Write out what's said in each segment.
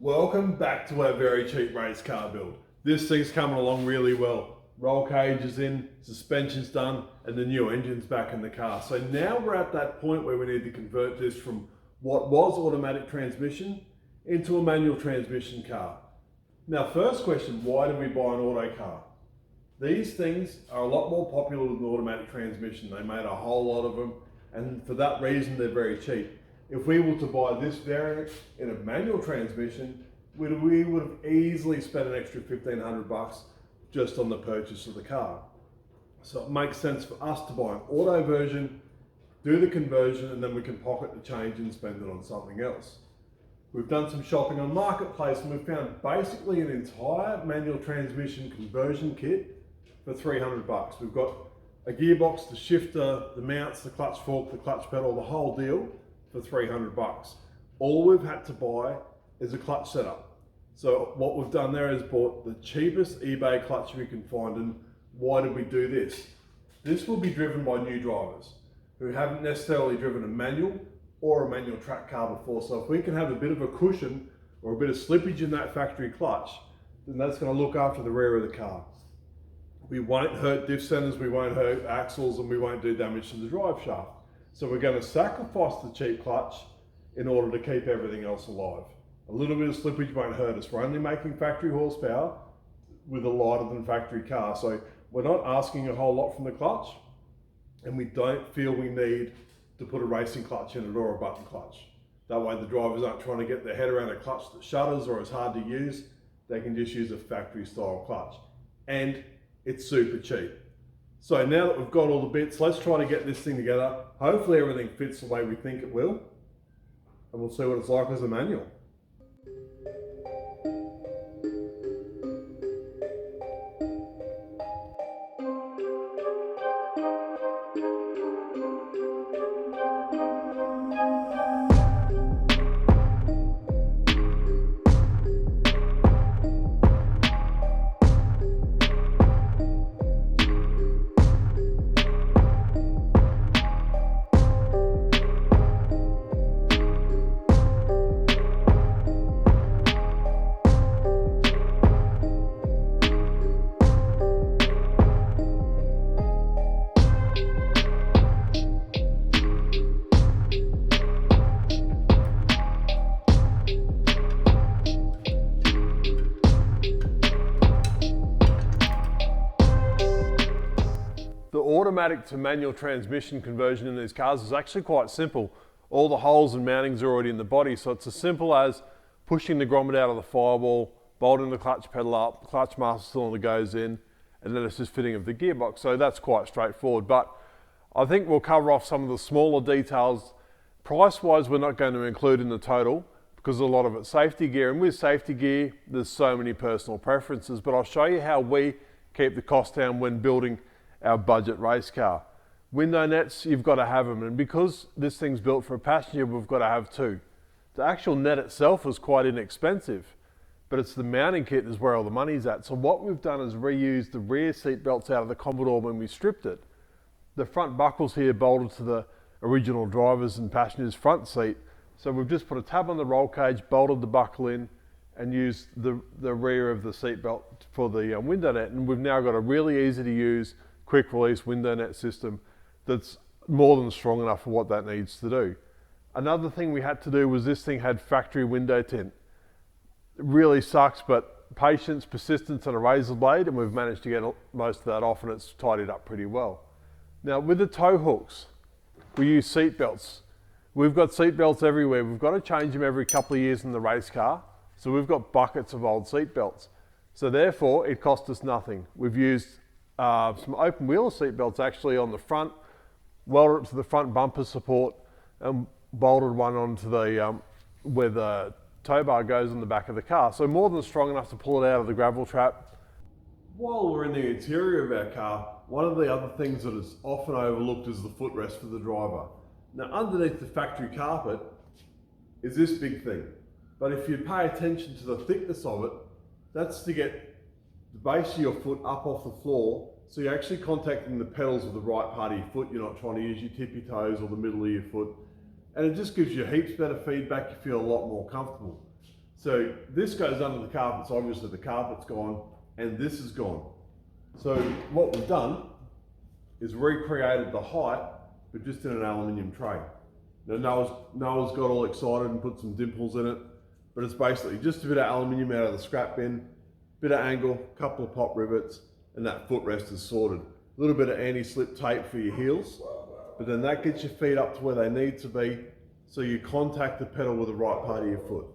Welcome back to our very cheap race car build. This thing's coming along really well. Roll cage is in, suspension's done, and the new engine's back in the car. So now we're at that point where we need to convert this from what was automatic transmission into a manual transmission car. Now, first question, why did we buy an auto car? These things are a lot more popular with an automatic transmission. They made a whole lot of them, and for that reason, they're very cheap. If we were to buy this variant in a manual transmission, we would have easily spent an extra $1,500 just on the purchase of the car. So it makes sense for us to buy an auto version, do the conversion, and then we can pocket the change and spend it on something else. We've done some shopping on Marketplace and we've found basically an entire manual transmission conversion kit for $300. We've got a gearbox, the shifter, the mounts, the clutch fork, the clutch pedal, the whole deal for $300. All we've had to buy is a clutch setup. So what we've done there is bought the cheapest eBay clutch we can find. And why did we do this? This will be driven by new drivers who haven't necessarily driven a manual or a manual track car before. So if we can have a bit of a cushion or a bit of slippage in that factory clutch, then that's going to look after the rear of the car. We won't hurt diff centers, we won't hurt axles, and we won't do damage to the drive shaft. So we're going to sacrifice the cheap clutch in order to keep everything else alive. A little bit of slippage won't hurt us. We're only making factory horsepower with a lighter than factory car. So we're not asking a whole lot from the clutch, and we don't feel we need to put a racing clutch in it or a button clutch. That way the drivers aren't trying to get their head around a clutch that shudders or is hard to use. They can just use a factory style clutch. And it's super cheap. So now that we've got all the bits, let's try to get this thing together. Hopefully everything fits the way we think it will. And we'll see what it's like as a manual. The automatic to manual transmission conversion in these cars is actually quite simple. All the holes and mountings are already in the body, so it's as simple as pushing the grommet out of the firewall, bolting the clutch pedal up, clutch master cylinder goes in, and then it's just fitting of the gearbox. So that's quite straightforward, but I think we'll cover off some of the smaller details. Price-wise, we're not going to include in the total because a lot of it's safety gear, and with safety gear, there's so many personal preferences, but I'll show you how we keep the cost down when building our budget race car. Window nets, you've got to have them, and because this thing's built for a passenger, we've got to have two. The actual net itself is quite inexpensive, but it's the mounting kit is where all the money's at. So what we've done is reused the rear seat belts out of the Commodore when we stripped it. The front buckles here bolted to the original driver's and passenger's front seat. So we've just put a tab on the roll cage, bolted the buckle in, and used the rear of the seat belt for the window net. And we've now got a really easy to use quick release window net system that's more than strong enough for what that needs to do. Another thing we had to do was this thing had factory window tint. It really sucks, but patience, persistence, and a razor blade, and we've managed to get most of that off, and it's tidied up pretty well. Now with the tow hooks, we use seat belts. We've got seat belts everywhere. We've got to change them every couple of years in the race car, so we've got buckets of old seat belts. So therefore, it cost us nothing. We've used some open wheeler seat belts actually on the front, welded it to the front bumper support, and bolted one onto the where the tow bar goes in the back of the car. So more than strong enough to pull it out of the gravel trap. While we're in the interior of our car, one of the other things that is often overlooked is the footrest for the driver. Now underneath the factory carpet is this big thing, but if you pay attention to the thickness of it, that's to get the base of your foot up off the floor, so you're actually contacting the pedals with the right part of your foot. You're not trying to use your tippy toes or the middle of your foot, and it just gives you heaps better feedback. You feel a lot more comfortable. So this goes under the carpet, so obviously the carpet's gone, and this is gone. So what we've done is recreated the height, but just in an aluminium tray. Now Noah's got all excited and put some dimples in it, but it's basically just a bit of aluminium out of the scrap bin, bit of angle, couple of pop rivets, and that footrest is sorted. A little bit of anti-slip tape for your heels, but then that gets your feet up to where they need to be, so you contact the pedal with the right part of your foot.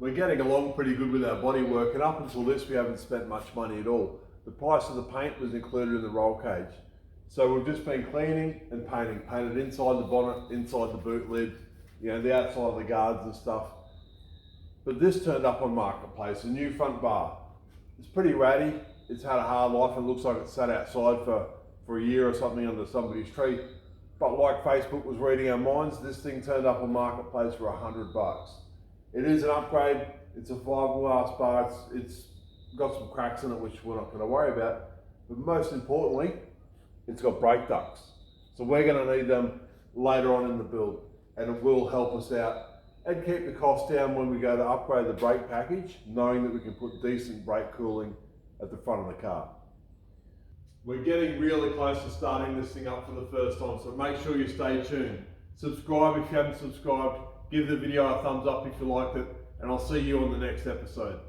We're getting along pretty good with our bodywork, and up until this we haven't spent much money at all. The price of the paint was included in the roll cage. So we've just been cleaning and painting. Painted inside the bonnet, inside the boot lid, you know, the outside of the guards and stuff. But this turned up on Marketplace, a new front bar. It's pretty ratty, it's had a hard life and looks like it sat outside for a year or something under somebody's tree. But like Facebook was reading our minds, this thing turned up on Marketplace for $100. It is an upgrade, it's a 5-glass bar, it's got some cracks in it which we're not going to worry about, but most importantly, it's got brake ducts. So we're going to need them later on in the build, and it will help us out and keep the cost down when we go to upgrade the brake package, knowing that we can put decent brake cooling at the front of the car. We're getting really close to starting this thing up for the first time, so make sure you stay tuned. Subscribe if you haven't subscribed, give the video a thumbs up if you liked it, and I'll see you on the next episode.